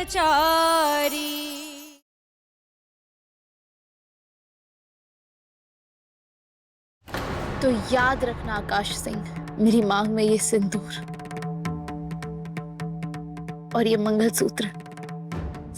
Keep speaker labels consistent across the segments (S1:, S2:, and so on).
S1: ब्रह्मचारी।
S2: तो याद रखना आकाश सिंह, मेरी मांग में ये सिंदूर और ये मंगलसूत्र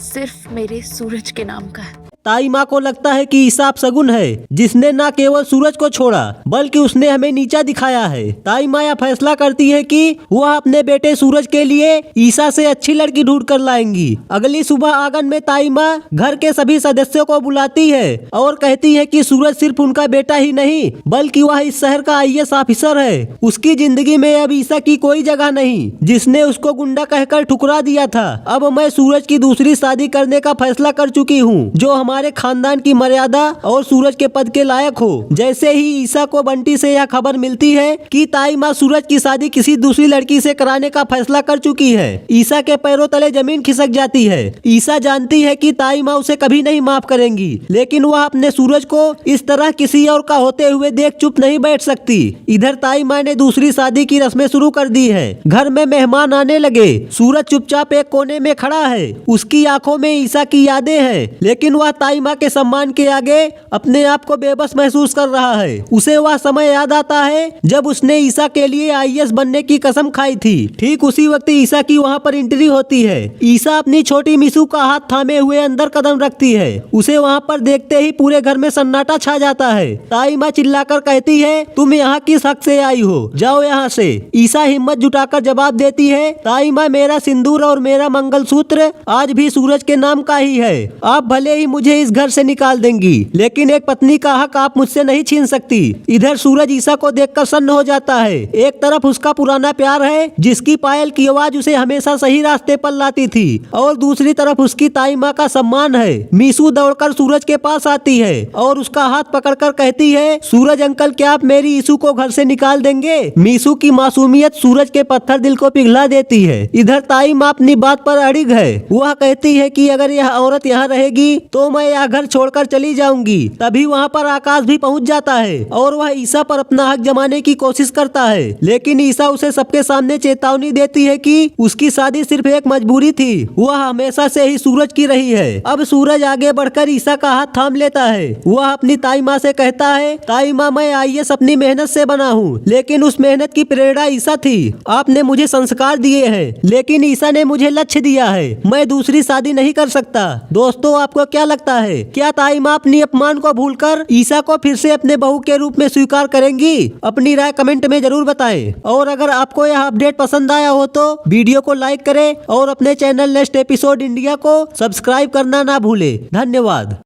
S2: सिर्फ मेरे सूरज के नाम का है।
S3: ताई माँ को लगता है कि ईसा अपशगुन है, जिसने न केवल सूरज को छोड़ा बल्कि उसने हमें नीचा दिखाया है। ताई माँ यह फैसला करती है कि वह अपने बेटे सूरज के लिए ईसा से अच्छी लड़की ढूंढ कर लाएंगी। अगली सुबह आंगन में ताई माँ घर के सभी सदस्यों को बुलाती है और कहती है कि सूरज सिर्फ उनका बेटा ही नहीं बल्कि वह इस शहर का IAS ऑफिसर है। उसकी जिंदगी में अब ईसा की कोई जगह नहीं, जिसने उसको गुंडा कहकर ठुकरा दिया था। अब मैं सूरज की दूसरी शादी करने का फैसला कर चुकी हूँ, जो हमारे खानदान की मर्यादा और सूरज के पद के लायक हो। जैसे ही ईसा को बंटी से यह खबर मिलती है कि ताई माँ सूरज की शादी किसी दूसरी लड़की से कराने का फैसला कर चुकी है, ईसा के पैरों तले जमीन खिसक जाती है। ईसा जानती है कि ताई माँ उसे कभी नहीं माफ करेंगी, लेकिन वह अपने सूरज को इस तरह किसी और का होते हुए देख चुप नहीं बैठ सकती। इधर ताई माँ ने दूसरी शादी की रस्में शुरू कर दी है। घर में मेहमान आने लगे। सूरज चुपचाप एक कोने में खड़ा है। उसकी आंखों में ईसा की यादें हैं, लेकिन वह ताई माँ के सम्मान के आगे अपने आप को बेबस महसूस कर रहा है। उसे वह समय याद आता है जब उसने ईसा के लिए IAS बनने की कसम खाई थी। ठीक उसी वक्त ईसा की वहाँ पर एंट्री होती है। ईसा अपनी छोटी मिसू का हाथ थामे हुए अंदर कदम रखती है। उसे वहाँ पर देखते ही पूरे घर में सन्नाटा छा जाता है। ताई माँ चिल्लाकर कहती है, तुम यहाँ किस हक से आई हो, जाओ यहाँ से। ईसा हिम्मत जुटाकर जवाब देती है, ताई माँ, मेरा सिंदूर और मेरा मंगलसूत्र आज भी सूरज के नाम का ही है। आप भले ही मुझे इस घर से निकाल देंगी, लेकिन एक पत्नी का हक आप मुझसे नहीं छीन सकती। इधर सूरज ईसा को देखकर सन्न हो जाता है। एक तरफ उसका पुराना प्यार है, जिसकी पायल की आवाज उसे हमेशा सही रास्ते पर लाती थी, और दूसरी तरफ उसकी ताई माँ का सम्मान है। मीसू दौड़कर सूरज के पास आती है और उसका हाथ पकड़कर कहती है, सूरज अंकल, क्या आप मेरी ईसू को घर से निकाल देंगे? मीसू की मासूमियत सूरज के पत्थर दिल को पिघला देती है। इधर ताई माँ अपनी बात पर अड़िग है। वह कहती है कि अगर यह औरत यहाँ रहेगी तो मैं यह घर छोड़कर चली जाऊंगी। तभी वहाँ पर आकाश भी पहुँच जाता है और वह ईसा पर अपना हक जमाने की कोशिश करता है, लेकिन ईसा उसे सबके सामने चेतावनी देती है कि उसकी शादी सिर्फ एक मजबूरी थी। वह हमेशा से ही सूरज की रही है। अब सूरज आगे बढ़कर ईसा का हाथ थाम लेता है। वह अपनी ताई माँ से कहता है, ताई माँ, मैं IAS अपनी मेहनत से बना हूँ, लेकिन उस मेहनत की प्रेरणा ईसा थी। आपने मुझे संस्कार दिए हैं, लेकिन ईसा ने मुझे लक्ष्य दिया है। मैं दूसरी शादी नहीं कर सकता। दोस्तों, आपको क्या लगता है, क्या ताई माँ अपनी अपमान को भूलकर ईसा को फिर से अपने बहू के रूप में स्वीकार करेंगी? अपनी राय कमेंट में जरूर बताएं। और अगर आपको यह अपडेट पसंद आया हो तो वीडियो को लाइक करें और अपने चैनल नेक्स्ट एपिसोड इंडिया को सब्सक्राइब करना ना भूलें। धन्यवाद।